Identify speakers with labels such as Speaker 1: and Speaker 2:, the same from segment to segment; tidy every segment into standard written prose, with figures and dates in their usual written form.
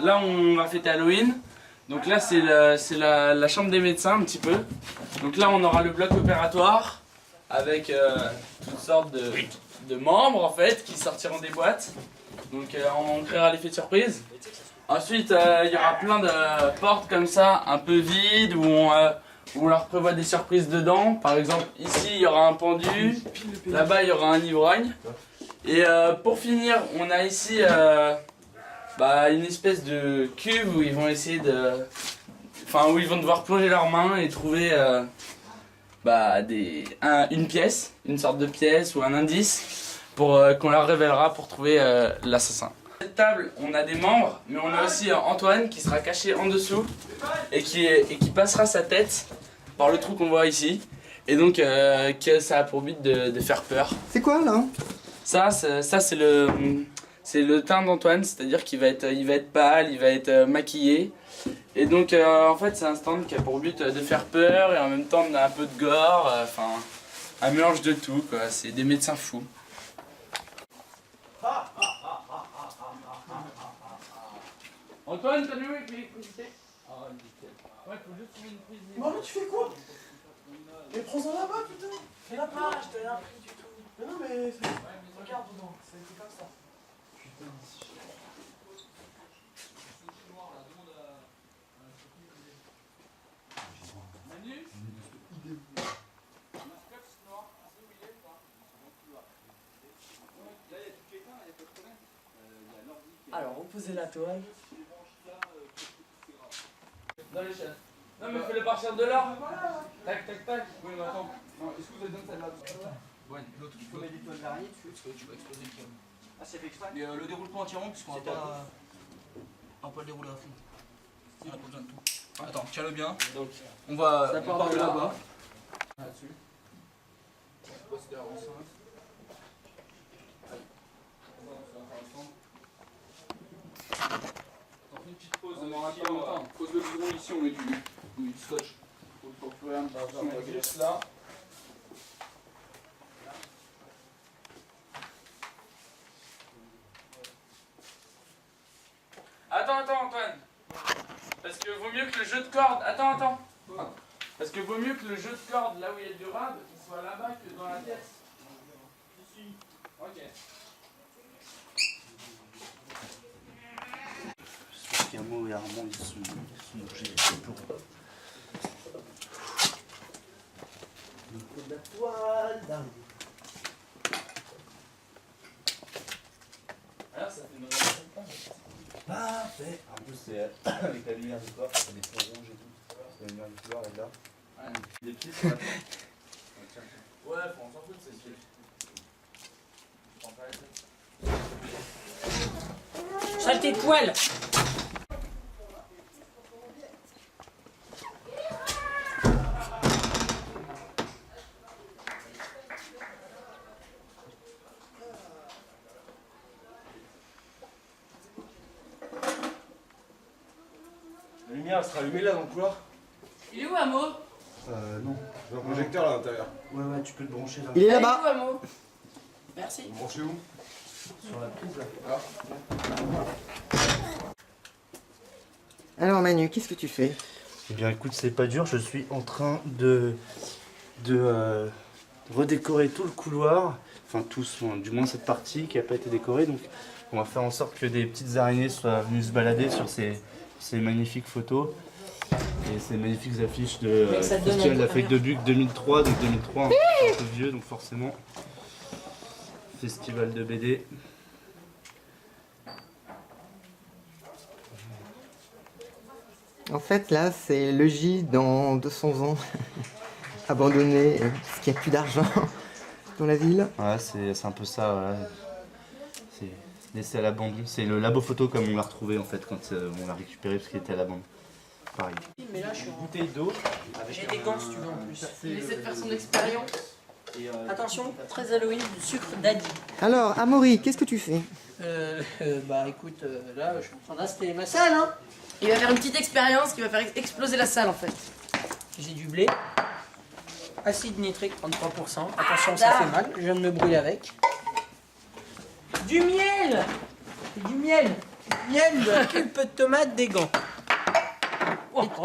Speaker 1: Là on va fêter Halloween, donc là c'est la chambre des médecins un petit peu. Donc là on aura le bloc opératoire avec toutes sortes de membres en fait qui sortiront des boîtes. Donc on créera l'effet de surprise. Ensuite il y aura plein de portes comme ça un peu vides où on leur prévoit des surprises dedans. Par exemple ici il y aura un pendu, là-bas il y aura un ivrogne. Et pour finir on a ici une espèce de cuve où ils vont essayer où ils vont devoir plonger leurs mains et trouver une pièce, une sorte de pièce ou un indice pour qu'on leur révélera pour trouver l'assassin. Cette table, on a des membres, mais on a aussi Antoine qui sera caché en dessous et qui passera sa tête par le trou qu'on voit ici. Et donc ça a pour but de faire peur.
Speaker 2: C'est quoi là?
Speaker 1: Ça c'est le teint d'Antoine, c'est-à-dire qu'il va être pâle, il va être maquillé. Et donc en fait c'est un stand qui a pour but de faire peur et en même temps on a un peu de gore, un mélange de tout quoi, c'est des médecins fous. Antoine, t'as vu avec l'électricité? Ouais, faut juste trouver une prise.
Speaker 3: Mais tu fais quoi? Mais prends-en là-bas putain! Fais la page, je te l'ai appris du tout. Mais non mais... Regarde dedans, c'est comme ça. Alors, reposez la toile.
Speaker 1: Dans les chaises. Non mais fais-le partir de là. Tac tac tac. Oui mais attends. Non, est-ce que vous êtes dans celle-là? Ouais, l'autre.
Speaker 3: Tu peux mettre des toiles d'araignée dessus parce que tu vas exploser le câble. Ah c'est fait exprès?
Speaker 4: Mais le déroule pas entièrement puisqu'on va pas... On va pas le dérouler à fond. On a pas besoin de tout. Attends, tiens-le bien.
Speaker 1: Donc
Speaker 4: On va...
Speaker 1: ça part de là-bas. Là-dessus. Poster enceinte. Une petite pause, pose le bidon ici, on met du scotch. Pour le programme, on va juste là. Attends Antoine. Parce que vaut mieux que le jeu de corde. Attends. Parce que vaut mieux que le jeu de corde, là où il y a du rab, il soit là-bas que dans la pièce. Ok.
Speaker 4: Camo et Armand ils sont bougés pour...
Speaker 3: Le coup de la toile d'araignée.
Speaker 1: Alors ça fait une vraie.
Speaker 4: Parfait. En plus c'est avec la lumière du soir, ça fait des fonds rouges et tout. La lumière du soir est là.
Speaker 1: Ouais.
Speaker 4: Les pieds sur la tête.
Speaker 1: Ouais, on s'en fout de ces pieds.
Speaker 3: Saleté de poêle!
Speaker 5: La lumière elle sera allumée là dans le couloir?
Speaker 6: Il est où Amo?
Speaker 5: Non. J'ai un projecteur là à l'intérieur.
Speaker 4: Ouais, tu peux le brancher là.
Speaker 2: Il est
Speaker 6: Il est
Speaker 2: là-bas.
Speaker 6: où Amo? Merci.
Speaker 5: Vous branchez où?
Speaker 4: Sur la prise là.
Speaker 2: Alors Manu, qu'est-ce que tu fais?
Speaker 4: Eh bien écoute, c'est pas dur, je suis en train de redécorer tout le couloir. Enfin tous, du moins cette partie qui n'a pas été décorée. Donc on va faire en sorte que des petites araignées soient venues se balader sur ces magnifiques photos. Et ces magnifiques affiches de Festival de la Feuille de Buc 2003. Donc 2003, un peu vieux, donc forcément. Festival de BD.
Speaker 2: En fait là c'est le J dans 200 ans. Abandonné parce qu'il n'y a plus d'argent dans la ville.
Speaker 4: Ouais, c'est un peu ça, voilà. C'est laissé à l'abandon. C'est le labo photo comme on l'a retrouvé en fait quand on l'a récupéré parce qu'il était à l'abandon. Pareil.
Speaker 3: Mais là je suis en
Speaker 4: Bouteille d'eau.
Speaker 3: J'ai des gants si tu veux en plus.
Speaker 6: Il essaie de faire son expérience.
Speaker 3: Attention, très Halloween, du sucre d'Adi.
Speaker 2: Alors Amaury, qu'est-ce que tu fais?
Speaker 3: Bah écoute, là je suis en train d'installer ma salle hein.
Speaker 6: Il va faire une petite expérience qui va faire exploser la salle en fait.
Speaker 3: J'ai du blé. Acide nitrique 33%. Attention, ça fait mal. Je viens de me brûler avec. Du miel! Du miel! Miel, pulpe de tomate, des gants.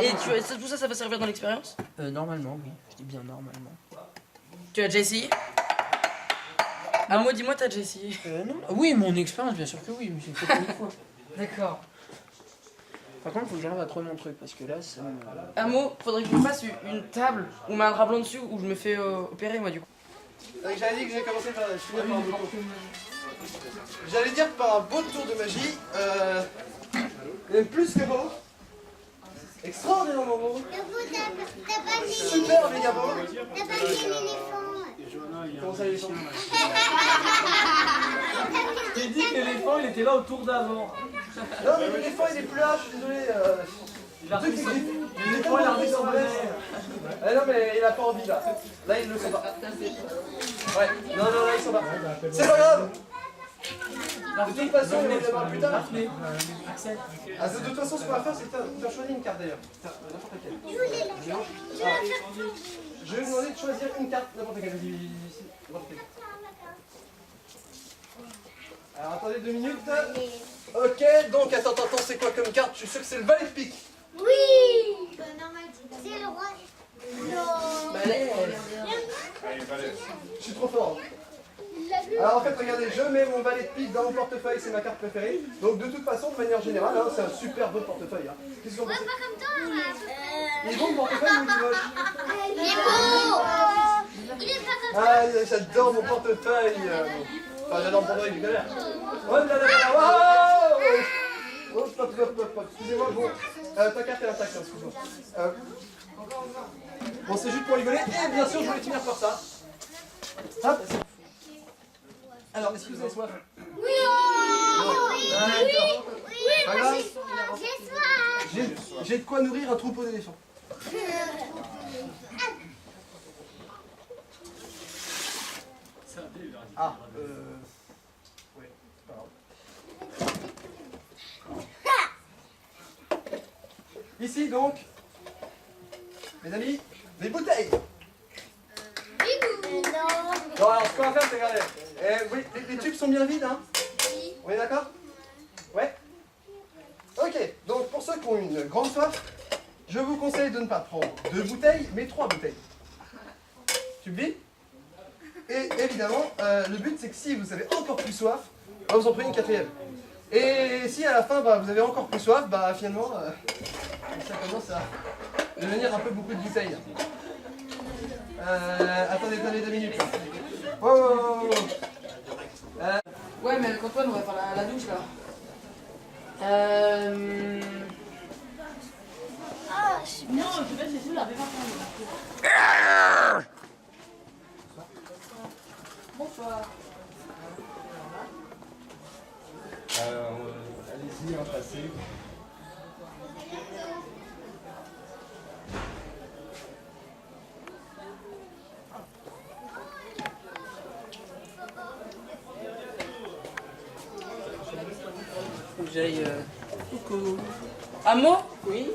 Speaker 6: Et tout ça, ça va servir dans l'expérience?
Speaker 3: Normalement, oui. Je dis bien normalement.
Speaker 6: Tu as déjà essayé? Amo, dis-moi, t'as déjà essayé?
Speaker 3: Non. Oui, mon expérience, bien sûr que oui, mais j'ai fait une fois.
Speaker 6: D'accord.
Speaker 3: Par contre, faut que j'arrive à trouver mon truc parce que là, ça me.
Speaker 6: Amo, faudrait que je me fasse une table où met un drap blanc dessus où je me fais opérer, moi, du coup.
Speaker 7: J'avais dit que j'ai commencé par finir par un beau tour. J'allais dire par un beau tour de magie. Même plus que beau. Extraordinairement beau. Super méga beau.
Speaker 8: T'as pas vu l'éléphant?
Speaker 7: Comment ça l'éléphant?
Speaker 3: J'ai dit que l'éléphant il était là au tour d'avant.
Speaker 7: Non mais l'éléphant il est plus là, je suis désolé.
Speaker 3: Il a repris son. L'éléphant il a repris son bonnet.
Speaker 7: Ah non mais il a pas envie là. Là il le sent pas. Ouais, non, là il s'en va. C'est pas grave. De toute façon, on va y avoir plus tard. Ah, de toute façon, ce qu'on va faire, c'est que t'as choisi une carte d'ailleurs. N'importe laquelle. Je vais vous demander de choisir une carte, n'importe quelle. N'importe quelle. Alors attendez 2 minutes. Ok, donc attends, c'est quoi comme carte? Je suis sûr que c'est le valet de pique.
Speaker 8: Oui! C'est le roi. Non!
Speaker 6: Balai.
Speaker 7: Je suis trop fort. Alors en fait, regardez, je mets mon valet de pique dans mon portefeuille, c'est ma carte préférée. Donc de toute façon, de manière générale, hein, c'est un super beau portefeuille. Hein. Qu'est-ce qu'on
Speaker 8: Ouais,
Speaker 7: pense?
Speaker 8: pas comme toi!
Speaker 7: Il est bon le portefeuille ou il est moche?
Speaker 8: Il est beau! Il est pas comme
Speaker 7: Ah, j'adore mon portefeuille. Enfin, j'adore mon portefeuille du galère. Oh là là là là, wow! Oh, stop. Excusez-moi, bon. Ta carte est intacte, hein, excuse-moi. Bon, c'est juste pour rigoler. Et bien sûr, je voulais finir par ça. Hop. Alors, est-ce que vous avez soif?
Speaker 8: Oui! Oui!
Speaker 7: Pas grave.
Speaker 8: J'ai soif!
Speaker 7: J'ai de quoi nourrir un troupeau d'éléphants. Ah, ouais, pas grave. Ici donc, mes amis, des bouteilles. Non, alors ce qu'on va faire, c'est regarder. Oui, les tubes sont bien vides, hein? On est d'accord? Ouais? Ok, donc pour ceux qui ont une grande soif, je vous conseille de ne pas prendre 2 bouteilles, mais 3 bouteilles. Tube vide? Et évidemment, le but c'est que si vous avez encore plus soif, bah, vous en prenez une 4e. Et si à la fin bah, vous avez encore plus soif, bah finalement, ça commence à devenir un peu beaucoup de bouteilles. Attendez 2 minutes là. Oh.
Speaker 6: Ouais, mais avec Antoine, on va faire la douche là. Bonsoir.
Speaker 5: Allez-y, passez.
Speaker 3: Faut que j'aille. Coucou.
Speaker 6: Amo,
Speaker 3: Oui?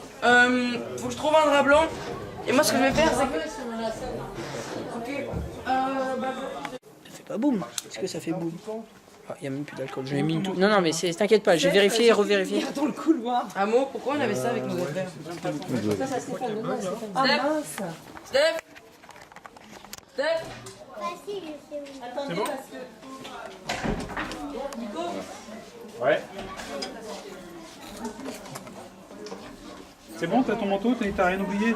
Speaker 6: faut que je trouve un drap blanc. Et moi, ce que je vais faire, c'est que. Ok.
Speaker 3: Ça fait pas boum. Est-ce que ça fait boum? Ah, il y a même plus d'alcool. Je l'ai mis tout. Non, mais t'inquiète pas, je vais vérifier et revérifier.
Speaker 6: Dans le couloir. Amo, pourquoi on avait ça avec nos affaires?
Speaker 3: Ça, c'est Stéphane.
Speaker 6: Steph. Steph. Steph.
Speaker 8: Facile, je sais où.
Speaker 6: Attendez, parce que. Nico.
Speaker 9: Ouais. C'est bon, t'as ton manteau, t'as rien oublié?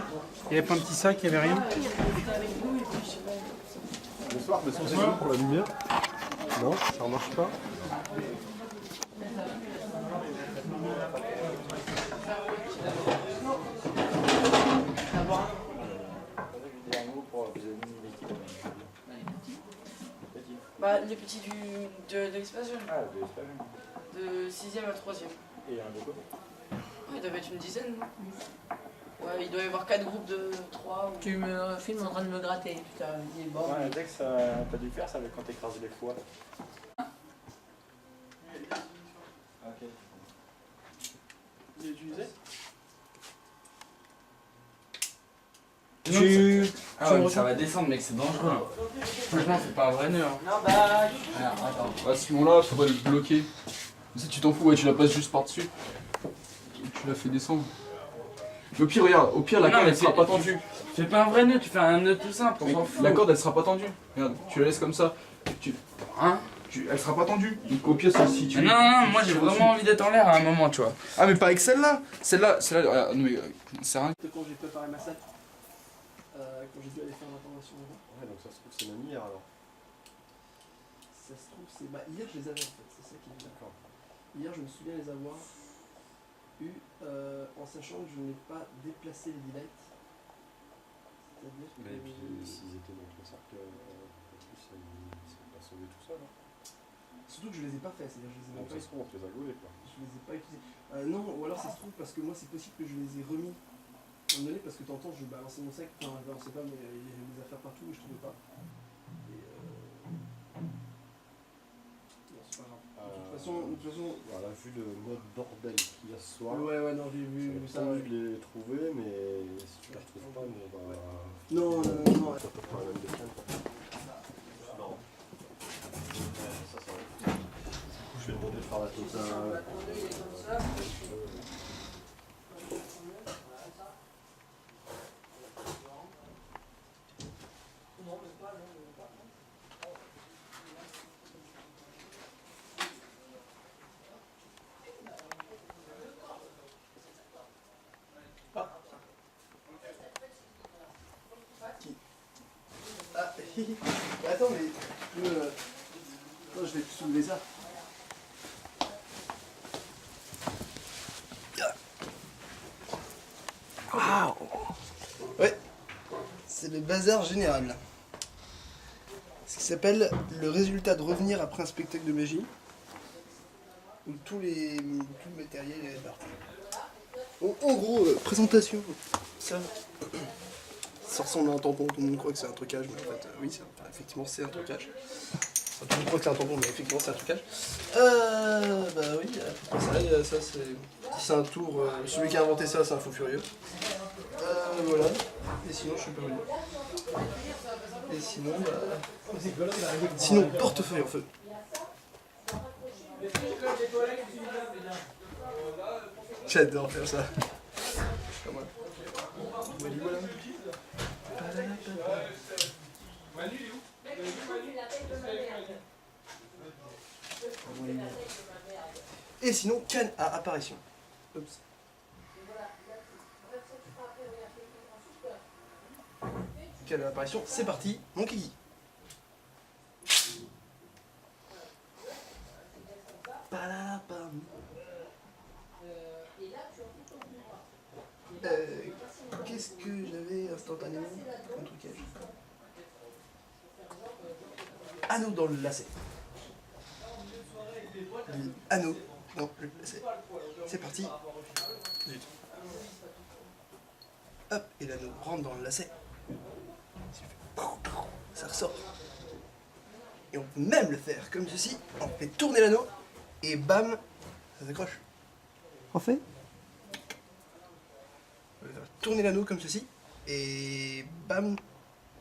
Speaker 9: Il y avait pas un petit sac, il y avait rien?
Speaker 5: Bonsoir, mais c'est bon pour la lumière? Non, ça ne marche pas.
Speaker 6: Bah, les petits de l'espace jeune.
Speaker 5: Ah, de l'espace.
Speaker 6: De 6e à 3e.
Speaker 5: Et un groupe.
Speaker 6: Ouais, il doit être une dizaine, non? Ouais, il doit y avoir 4 groupes de 3.
Speaker 3: Tu me filmes en train de me gratter. Putain, il est bon.
Speaker 5: Ouais, dès que ça t'as dû faire, ça va quand t'écrases les foies. Ok.
Speaker 9: Il est utilisé?
Speaker 1: Ah ouais, mais ça va descendre, mec, c'est dangereux. Hein. Franchement, c'est pas un vrai nœud. Hein.
Speaker 3: Non, bah.
Speaker 1: Alors, attends.
Speaker 5: À ce moment-là, il faudrait le bloquer. Si tu t'en fous, ouais, tu la passes juste par-dessus. Tu la fais descendre. Mais au pire, regarde, au pire, la
Speaker 1: Non,
Speaker 5: corde
Speaker 1: mais
Speaker 5: elle sera
Speaker 1: c'est-
Speaker 5: pas tendue.
Speaker 1: Fais pas un vrai nœud, tu fais un nœud tout simple, on
Speaker 5: Mais
Speaker 1: s'en fout.
Speaker 5: la corde elle sera pas tendue. Regarde, tu la laisses comme ça.
Speaker 1: Hein?
Speaker 5: Elle sera pas tendue. Donc au pire, si tu.
Speaker 1: Non, non, moi j'ai vraiment envie d'être en l'air à un moment, tu vois.
Speaker 5: Ah, mais pas avec celle-là. Celle-là, regarde, non, mais c'est rien.
Speaker 3: Quand j'ai préparé ma salle, quand j'ai dû aller faire ma formation là-bas.
Speaker 5: Ouais, donc ça se trouve, c'est même hier alors.
Speaker 3: Ça se trouve, c'est. Bah, hier, je les avais en fait, c'est ça qui est d'accord. Hier, je me souviens les avoir eu en sachant que je n'ai pas déplacé les delights. C'est-à-dire que.
Speaker 5: Mais puis, s'ils étaient dans ton cercle, en plus, ils pas sauvés tout seul.
Speaker 3: Surtout que je les ai pas fait, c'est-à-dire que je les ai
Speaker 5: Donc
Speaker 3: même
Speaker 5: ça
Speaker 3: pas,
Speaker 5: se trouve, on te les a gaulés quoi.
Speaker 3: je les ai pas utilisés. Non, ou alors ça se trouve parce que moi, c'est possible que je les ai remis à un moment donné parce que t'entends, je balançais mon sac, enfin, je balançais pas, mais il y avait des affaires partout et je trouvais pas. Et non, c'est pas grave. De toute façon,
Speaker 5: Voilà, vu le mode bordel qu'il y a ce soir.
Speaker 3: ouais, non, j'ai vu ça.
Speaker 5: envie
Speaker 3: Ouais.
Speaker 5: de les trouver, mais si tu les retrouves pas, on va.
Speaker 3: Non.
Speaker 5: Ça peut faire la même décale. Non. Ça va. Je vais demander de faire la totale.
Speaker 3: Ah, attends, mais tu peux. Attends, je vais te soulever ça. Ouais, c'est le bazar général. Ce qui s'appelle le résultat de revenir après un spectacle de magie où tout le matériel est réparti. En gros, présentation. Ça ressemble à un tampon, tout le monde croit que c'est un trucage, mais en fait, oui, effectivement, c'est un trucage. Enfin, tout le monde croit que c'est un tampon, mais effectivement, c'est un trucage. Bah oui, ça c'est un tour. Celui qui a inventé ça, c'est un fou furieux. Voilà. Et sinon, je suis pas venu. Et sinon, bah. Sinon, portefeuille en feu. J'adore faire ça. Pas mal. Voilà. Et sinon, canne à apparition. Oups. Canne à apparition, c'est parti, mon kiki. Palapam. Qu'est-ce que j'avais instantanément comme trucage? Anneau dans le lacet. Anneau dans le lacet. C'est parti. Zut. Hop, et l'anneau rentre dans le lacet. Ça ressort. Et on peut même le faire comme ceci. On fait tourner l'anneau et bam, ça s'accroche.
Speaker 2: En fait,
Speaker 3: On va faire tourner l'anneau comme ceci et bam,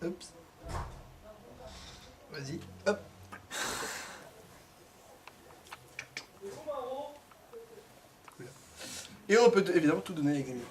Speaker 3: oups. Vas-y, hop. Et on peut évidemment tout donner avec des murs.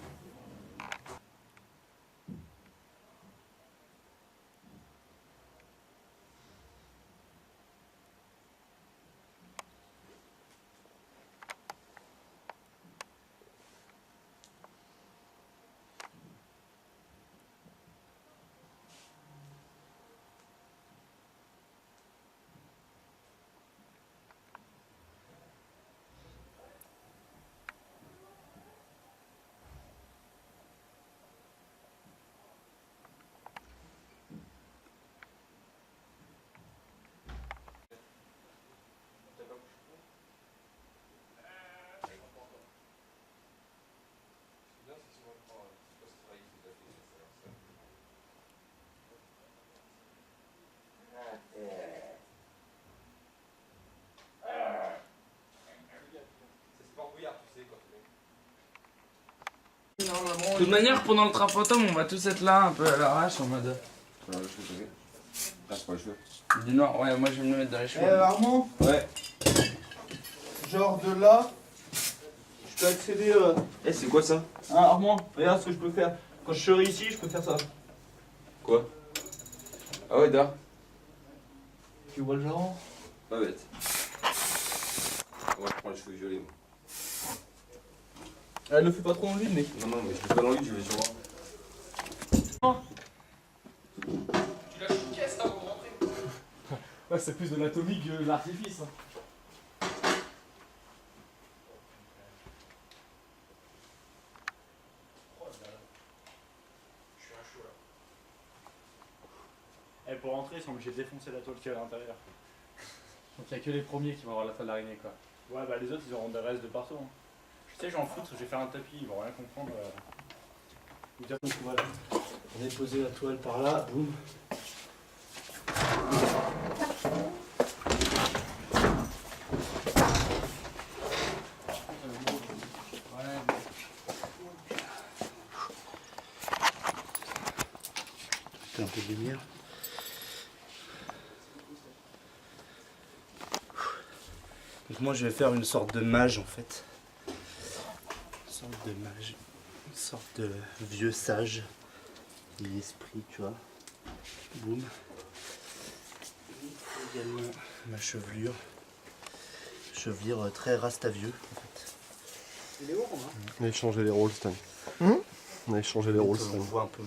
Speaker 1: De toute manière, pendant le trap fantôme, on va tous être là un peu à l'arrache en mode.
Speaker 10: Passe pour les cheveux.
Speaker 1: Du noir, ouais, moi je vais me le mettre dans les cheveux.
Speaker 7: Armand,
Speaker 10: Ouais.
Speaker 7: je genre de là, je peux accéder...
Speaker 5: Eh, c'est quoi ça?
Speaker 7: Ah, Armand, regarde ce que je peux faire. Quand je serai ici, je peux faire ça.
Speaker 5: Quoi? Ah ouais, da.
Speaker 7: Tu vois le genre?
Speaker 5: Pas bête. Moi, je prends les cheveux violets, moi.
Speaker 7: Elle le fait pas trop envie, mais...
Speaker 5: Non, non, mais je l'ai pas dans le lit, je vais sur moi.
Speaker 1: Tu lâches une caisse avant de rentrer.
Speaker 4: Ouais, c'est plus de l'atomique que de l'artifice. Et pour rentrer, ils sont obligés de défoncer la toile qu'il y a à l'intérieur. Donc il n'y a que les premiers qui vont avoir la toile d'araignée, quoi. Ouais, bah les autres, ils auront des restes de partout. Hein. Tu sais, je vais en foutre, je vais faire un tapis, ils vont rien comprendre. Donc voilà, on est posé la toile par là, boum. Un peu de lumière. Donc moi je vais faire une sorte de mage en fait. Une sorte de mage. Une sorte de vieux sage. L'esprit, tu vois. Boum. Également ma chevelure. Chevelure très rastavieux en fait.
Speaker 7: Il est où, Romain?
Speaker 5: On a échangé les rôles, Stan. On a échangé les rôles,
Speaker 4: On
Speaker 5: Stan.
Speaker 4: voit un peu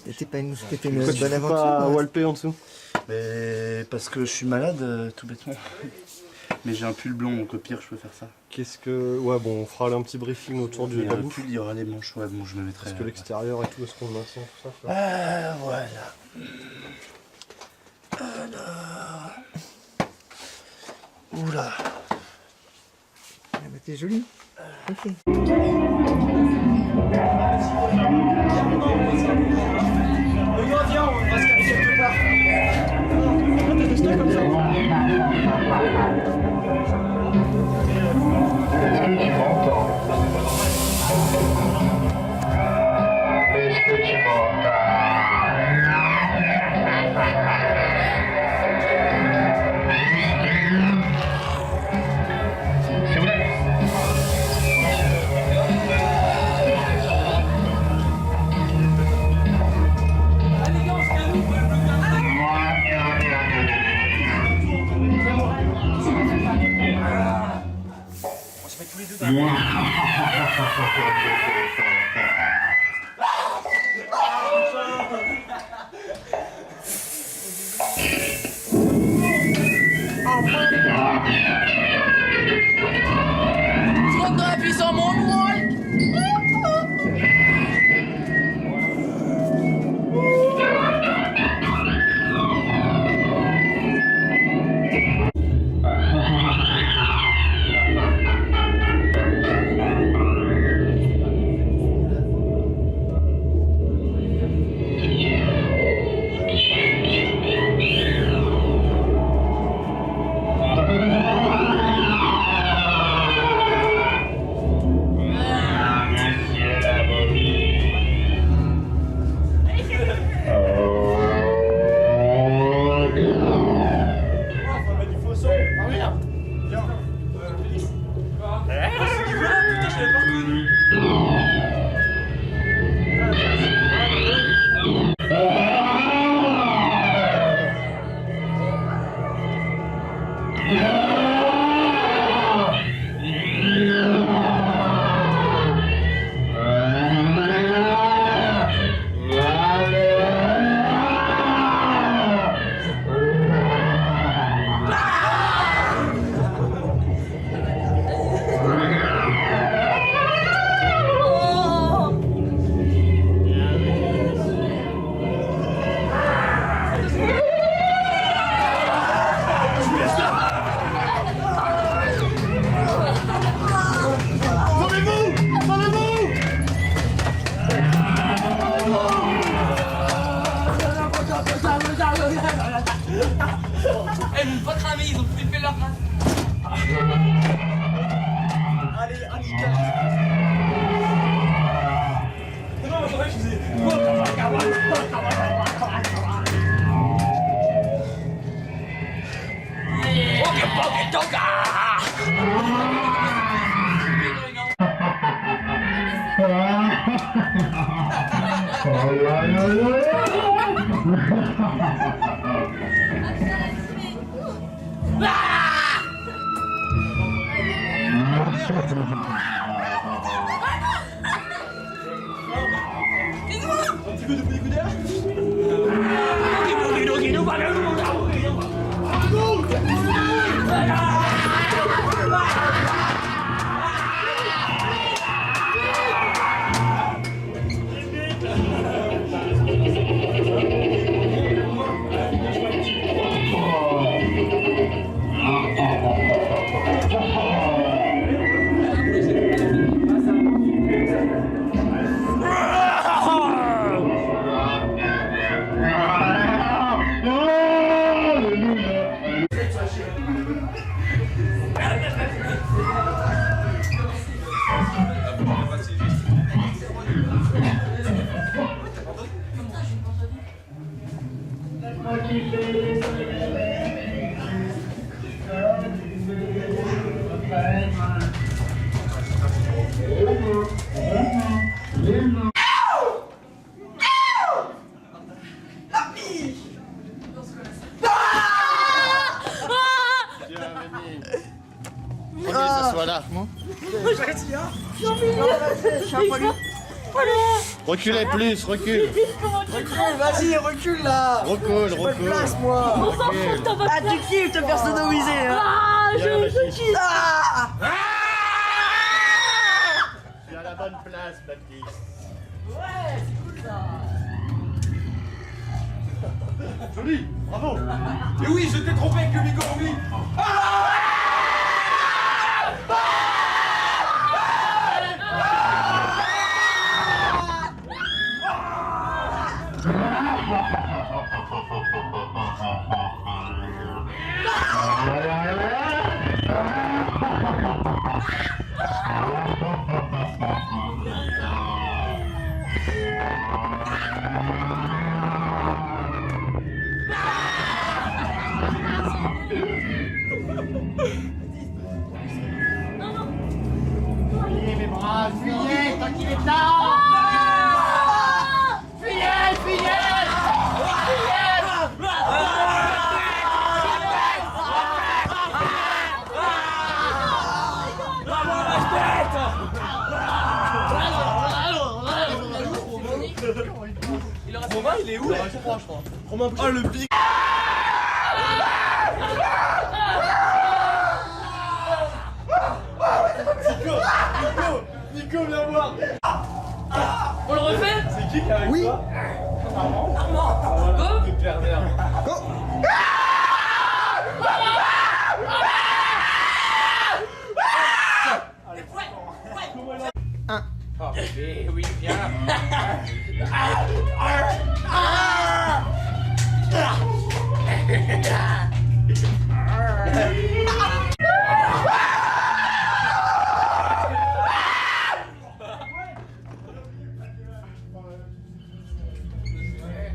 Speaker 2: C'était pas une
Speaker 5: Pourquoi
Speaker 2: bonne
Speaker 5: tu fais
Speaker 2: aventure.
Speaker 5: pas
Speaker 2: ouais.
Speaker 5: walper en dessous?
Speaker 4: Mais parce que je suis malade, tout bêtement. Mais j'ai un pull blanc, donc au pire je peux faire ça.
Speaker 5: Qu'est-ce que... Ouais, bon, on fera un petit briefing autour
Speaker 4: Mais
Speaker 5: de la
Speaker 4: le
Speaker 5: bouffe.
Speaker 4: pull, il y aura les manches, ouais, bon je me mettrai...
Speaker 5: Parce que l'extérieur et tout, est-ce qu'on maintient tout ça, quoi?
Speaker 4: Ah, voilà. Alors... Oula.
Speaker 2: Ah bah t'es joli. Ok.
Speaker 7: Viens, on va se caler quelque part. T'as testé comme ça?
Speaker 10: Est-ce que tu
Speaker 6: Tu rentres dans la puissance moonwalk.
Speaker 5: Reculez plus, recule.
Speaker 7: Recule, vas-y, recule là.
Speaker 5: Recule,
Speaker 7: J'ai pas de
Speaker 5: recule.
Speaker 7: place, moi.
Speaker 6: On s'en fout, t'as pas
Speaker 7: Ah, tu kiffes te faire sodomiser, hein.
Speaker 6: Ah, je kiffe.
Speaker 7: Ah
Speaker 5: Tu es à la bonne place, Baptiste.
Speaker 6: Ouais, c'est cool ça.
Speaker 5: Joli, bravo.
Speaker 7: Et oui, je t'ai trompé avec le bigorneau.
Speaker 5: Fuyez mes bras, fuyez tant qu'il est là. Fuyez, fuyez.
Speaker 7: Romain, il est où là? Je crois. Romain, oh le big. Nico, viens voir.
Speaker 6: On le refait?
Speaker 7: C'est qui est avec
Speaker 2: Oui.
Speaker 7: toi?
Speaker 6: Armand. Go.
Speaker 7: Le pervers.
Speaker 2: Go.
Speaker 7: Ah bébé, oui, viens.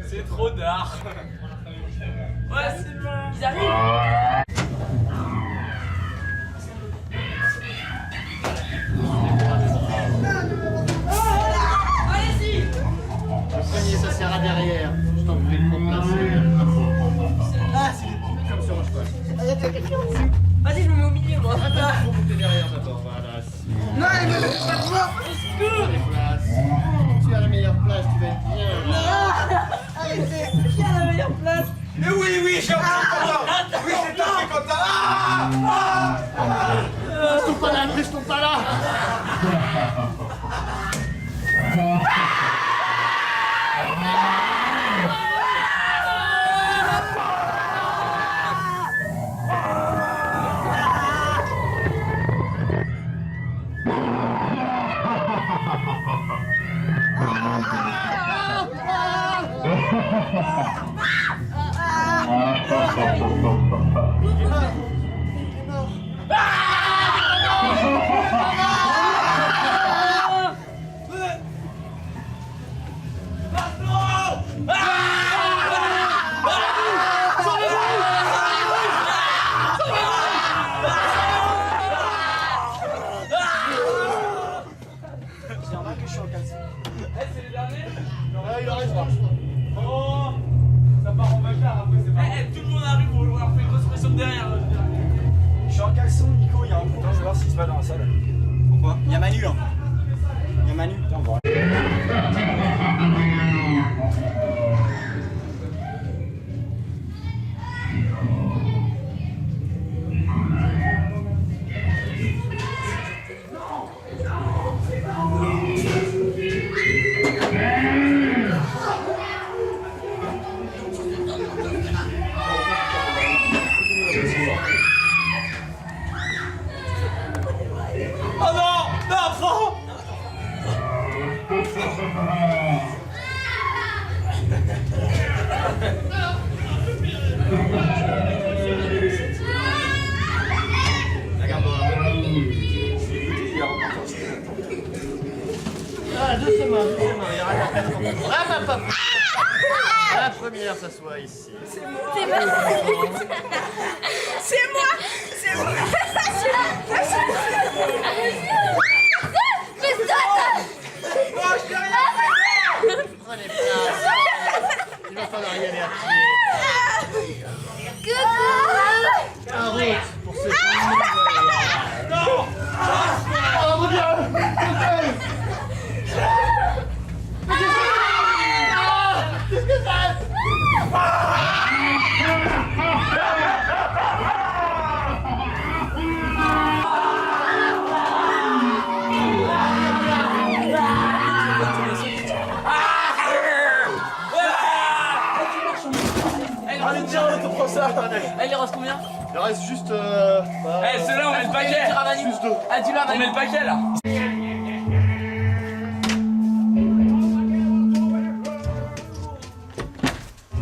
Speaker 7: C'est trop d'art.
Speaker 6: Ouais, c'est bon. Ils arrivent. Allez-y.
Speaker 5: Le premier, ça sert à derrière. Je t'en prie de me placer.
Speaker 7: Ah, c'est comme sur un cheval.
Speaker 6: Vas-y, je me mets au milieu, moi.
Speaker 5: Faut monter derrière d'abord. Voilà.
Speaker 7: Non, il me laisse pas de voir.
Speaker 5: Les places. Tu as la meilleure place, tu vas être bien.
Speaker 6: Qui a la meilleure place?
Speaker 7: Mais oui, j'ai envie de content. Oui, c'est très content.
Speaker 5: Reste pas là, reste pas là.
Speaker 7: y en a que je suis en caleçon.
Speaker 1: Eh, c'est les derniers?
Speaker 7: Il en reste un, je crois.
Speaker 1: Oh, ça part en bacard après, c'est pas. Eh, tout le monde arrive, on leur fait une grosse pression de derrière. Là,
Speaker 7: Je suis en caleçon, Nico, il y a un trou. Je vais voir ce qui se passe dans la salle. Pourquoi? Il y a Manu là. Il y a Manu. Putain, on va.
Speaker 1: Oh non! Non, prends!
Speaker 7: Ah, doucement, il y aura la première. Ah, papa! La première s'assoit ici.
Speaker 8: C'est moi. C'est moi. C'est moi. Mais
Speaker 7: Prenez place. Il va falloir y aller à pied. En route pour ce Non! Oh mon Dieu! Qu'est-ce que c'est?
Speaker 1: Allez, tiens, on te prend ça.
Speaker 6: Eh, il reste combien?
Speaker 7: Il reste juste.
Speaker 1: Eh, c'est là, on met le paquet.
Speaker 7: Juste deux.
Speaker 6: Ah, dis-le à
Speaker 1: On met le paquet là.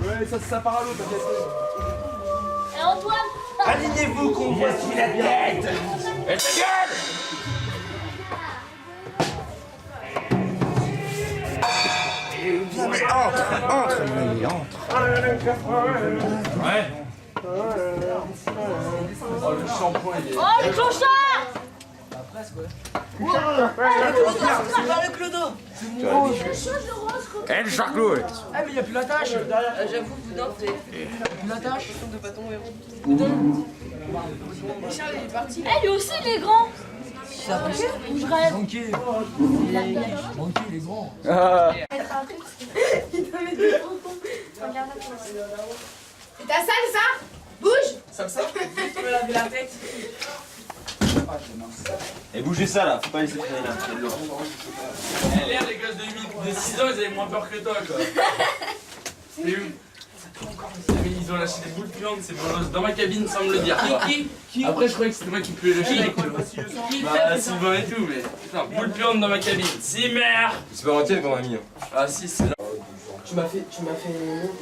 Speaker 7: Ouais, ça part à l'autre, t'inquiète.
Speaker 8: Et Antoine.
Speaker 7: Alignez-vous qu'on voit qui la tête.
Speaker 1: Et ta gueule!
Speaker 2: Viens, mais entre, Manu, entre.
Speaker 1: Ouais. Oh, le shampoing il est.
Speaker 8: Oh, le clochard.
Speaker 6: le clodo.
Speaker 1: Eh, le charclot!
Speaker 6: Ah, mais il n'y a plus la tâche. J'avoue, Boudin, t'es. Plus la tâche. De pas tomber. Charles, il est parti.
Speaker 8: Eh, lui aussi, il est grand.
Speaker 6: Ça va.
Speaker 8: Où je rêve.
Speaker 6: Manqué. Manqué, il est grand.
Speaker 8: Il doit mettre des tampons. Regarde la place. C'est ta salle, ça? Bouge.
Speaker 1: Ça me
Speaker 6: Tu me laver la tête.
Speaker 5: Et bougez ça là, faut pas laisser traîner là. Il y a de l'eau.
Speaker 1: Eh, l'air, les gosses de 6 ans, ils avaient moins peur que toi quoi. C'est où? Ils ont lâché des boules puantes, c'est bolos dans ma cabine sans me le dire quoi.
Speaker 6: Qui
Speaker 1: Après, je croyais que c'était moi qui puais le chèque, tu vois. Bah, Sylvain et tout, mais putain, boule puante dans ma cabine. Simmer!
Speaker 5: C'est pas entier qu'on a mis.
Speaker 1: Ah, si, c'est là.
Speaker 6: Tu m'as fait.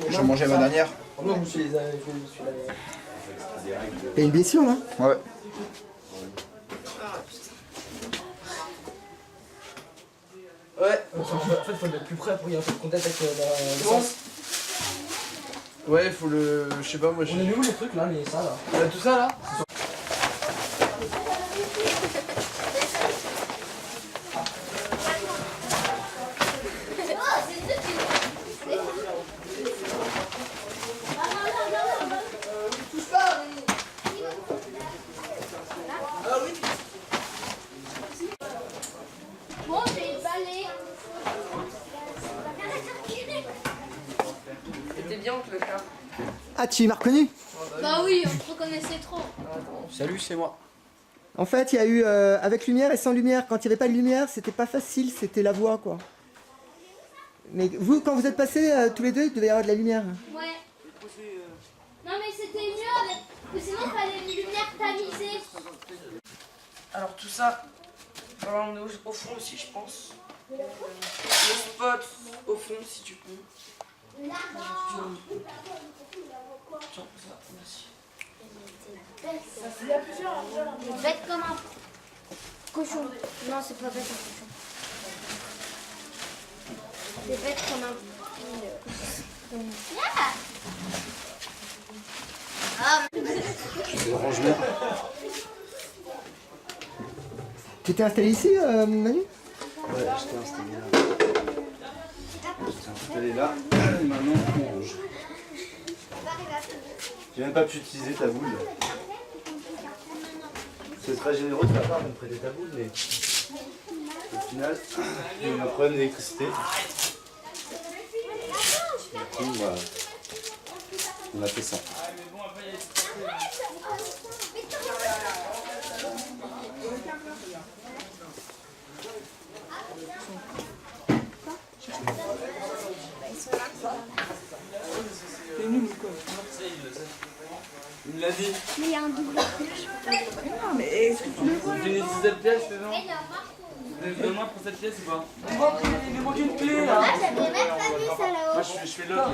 Speaker 3: J'ai mangé ma dernière.
Speaker 6: Non, je me suis la.
Speaker 2: T'as une blessure là?
Speaker 3: Ouais.
Speaker 6: Ouais, en fait, faut le mettre plus près pour y avoir un peu de contact avec la licence.
Speaker 3: Ouais, faut le. Je sais pas, moi
Speaker 6: On est mis où les trucs là, mais ça là?
Speaker 3: Tout ça là?
Speaker 8: Bon, j'ai le balai.
Speaker 6: C'était bien le clochard.
Speaker 2: Ah, tu m'as reconnu?
Speaker 8: Bah oui, on te reconnaissait trop.
Speaker 3: Salut, c'est moi.
Speaker 2: En fait, il y a eu avec lumière et sans lumière. Quand il n'y avait pas de lumière, c'était pas facile, c'était la voix quoi. Mais vous, quand vous êtes passés tous les deux, il devait y avoir de la lumière.
Speaker 8: Ouais. Non mais c'était mieux avec... Sinon il fallait une lumière tamisée.
Speaker 6: Alors tout ça, alors on est au fond aussi je pense. Le spot au fond si tu peux. Tiens, ça, merci.
Speaker 8: Il y a plusieurs. Bête comme un cochon. Non, c'est pas bête un cochon. C'est bête comme un... Yeah. Ah,
Speaker 2: Tu t'es installé ici, Manu?
Speaker 4: je t'ai installé là. Je t'ai installé là. Et maintenant, on range. J'ai même pas pu utiliser ta boule. C'est très généreux de ta part de me prêter ta boule, mais au final, il y a eu un problème d'électricité. Du coup, voilà. On a fait ça.
Speaker 1: Il me l'a dit.
Speaker 8: Mais il y a un double.
Speaker 6: Non, mais est-ce que tu le vois?
Speaker 1: Vous tenez 17 pièces, c'est non? Donne-moi pour cette pièce ou pas?
Speaker 6: Il manque une clé là.
Speaker 8: Ah, j'avais même pas vu ça là-haut.
Speaker 1: Moi je fais l'autre.